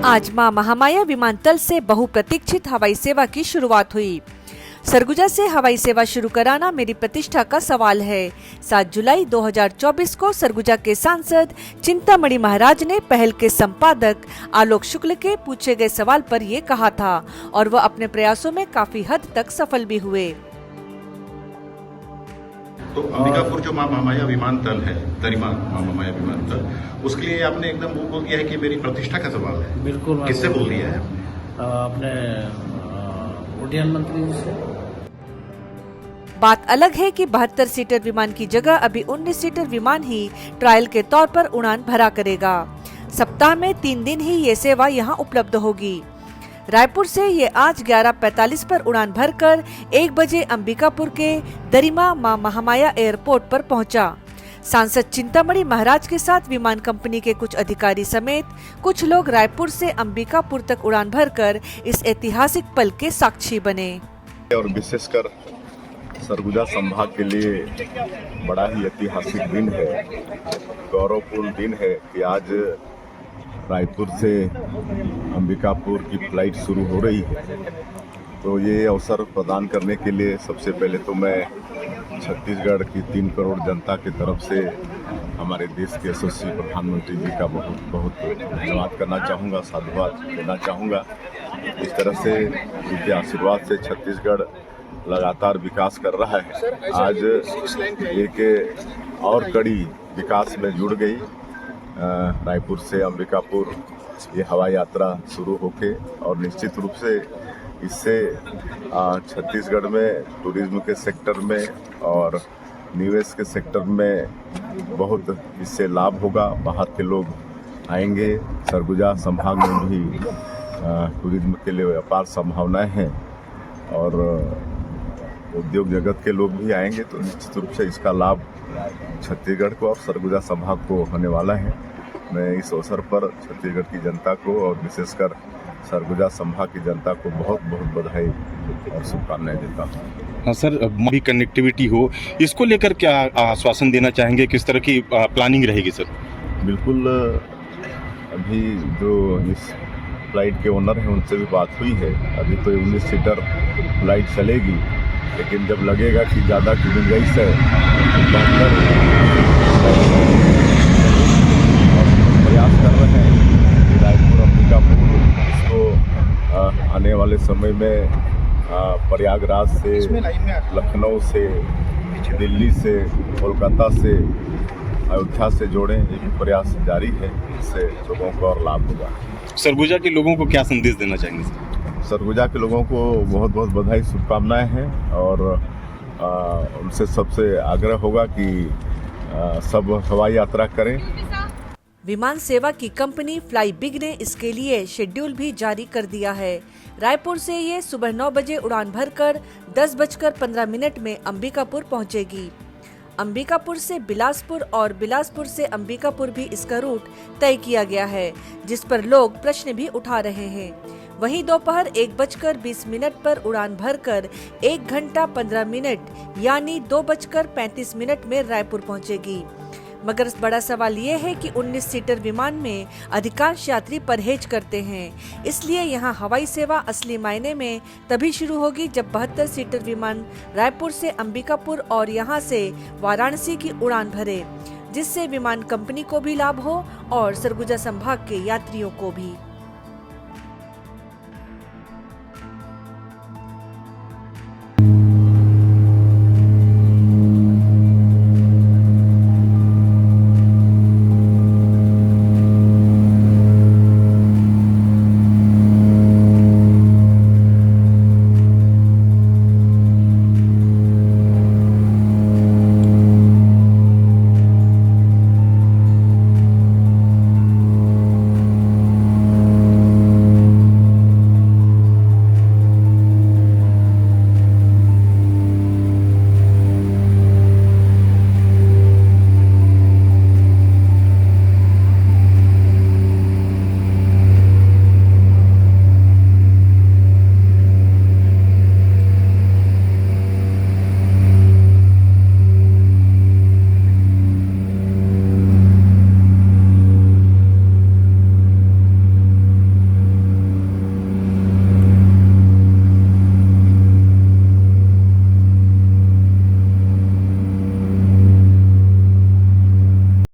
आज मां महामाया विमानतल से बहुप्रतीक्षित हवाई सेवा की शुरुआत हुई। सरगुजा से हवाई सेवा शुरू कराना मेरी प्रतिष्ठा का सवाल है। 7 जुलाई 2024 को सरगुजा के सांसद चिंतामणि महाराज ने पहल के संपादक आलोक शुक्ल के पूछे गए सवाल पर ये कहा था और वह अपने प्रयासों में काफी हद तक सफल भी हुए। तो अंबिकापुर जो मां महामाया विमानतल है, गरिमा मां महामाया विमानतल, उसके लिए आपने एकदम वो बोल दिया है कि मेरी प्रतिष्ठा का सवाल है। बिल्कुल। किससे बोल दिया है? अपने उड्डयन मंत्री जी से। बात अलग है कि 72 सीटर विमान की जगह अभी 19 सीटर विमान ही ट्रायल के तौर पर उड़ान भरा करेगा। सप्ताह में 3 दिन ही ये सेवा यहाँ उपलब्ध होगी। रायपुर से ये आज 11:45 पर उड़ान भरकर 1 बजे अंबिकापुर के गरिमा मां महामाया एयरपोर्ट पर पहुंचा। सांसद चिंतामणि महाराज के साथ विमान कंपनी के कुछ अधिकारी समेत कुछ लोग रायपुर से अंबिकापुर तक उड़ान भरकर इस ऐतिहासिक पल के साक्षी बने। और विशेषकर सरगुजा संभाग के लिए बड़ा ही ऐतिहासिक दिन है, गौरवपूर्ण दिन है कि आज रायपुर से अंबिकापुर की फ्लाइट शुरू हो रही है। तो ये अवसर प्रदान करने के लिए सबसे पहले तो मैं छत्तीसगढ़ की 3 करोड़ जनता की तरफ से हमारे देश के यशस्वी प्रधानमंत्री जी का बहुत बहुत धन्यवाद करना चाहूँगा, साधुवाद देना चाहूँगा। इस तरह से उनके आशीर्वाद से छत्तीसगढ़ लगातार विकास कर रहा है। आज एक और कड़ी विकास में जुड़ गई। रायपुर से अंबिकापुर ये हवाई यात्रा शुरू होके और निश्चित रूप से इससे छत्तीसगढ़ में टूरिज्म के सेक्टर में और निवेश के सेक्टर में बहुत इससे लाभ होगा। बाहर के लोग आएंगे। सरगुजा संभाग में भी टूरिज्म के लिए अपार संभावनाएं हैं और उद्योग जगत के लोग भी आएंगे। तो निश्चित रूप से इसका लाभ छत्तीसगढ़ को और सरगुजा संभाग को होने वाला है। मैं इस अवसर पर छत्तीसगढ़ की जनता को और विशेषकर सरगुजा संभाग की जनता को बहुत बहुत बधाई और शुभकामनाएं देता हूँ। हाँ सर, भी कनेक्टिविटी हो, इसको लेकर क्या आश्वासन देना चाहेंगे? किस तरह की प्लानिंग रहेगी सर? बिल्कुल, अभी जो इस फ्लाइट के ओनर हैं उनसे भी बात हुई है। अभी तो 19 सीटर फ्लाइट चलेगी, लेकिन जब लगेगा कि ज़्यादा की गुंजाइश है प्रयास कर रहे हैं कि रायपुर अंबिकापुर इसको आने वाले समय में प्रयागराज से, लखनऊ से, दिल्ली से, कोलकाता से, अयोध्या से जोड़ें। ये भी प्रयास जारी है। इससे लोगों को और लाभ होगा। सरगुजा के लोगों को क्या संदेश देना चाहेंगे सर? सरगुजा के लोगों को बहुत बहुत बधाई, शुभकामनाएं हैं और उनसे सबसे आग्रह होगा कि सब हवाई यात्रा करें। विमान सेवा की कंपनी फ्लाई बिग ने इसके लिए शेड्यूल भी जारी कर दिया है। रायपुर से ये सुबह 9 बजे उड़ान भरकर 10:15 में अंबिकापुर पहुंचेगी। अंबिकापुर से बिलासपुर और बिलासपुर से अंबिकापुर भी इसका रूट तय किया गया है, जिस पर लोग प्रश्न भी उठा रहे हैं। वहीं दोपहर 1:20 पर उड़ान भरकर 1 घंटा 15 मिनट यानी 2:35 में रायपुर पहुंचेगी। मगर बड़ा सवाल ये है कि 19 सीटर विमान में अधिकांश यात्री परहेज करते हैं, इसलिए यहाँ हवाई सेवा असली मायने में तभी शुरू होगी जब 72 सीटर विमान रायपुर से अंबिकापुर और यहाँ से वाराणसी की उड़ान भरे, जिससे विमान कंपनी को भी लाभ हो और सरगुजा संभाग के यात्रियों को भी।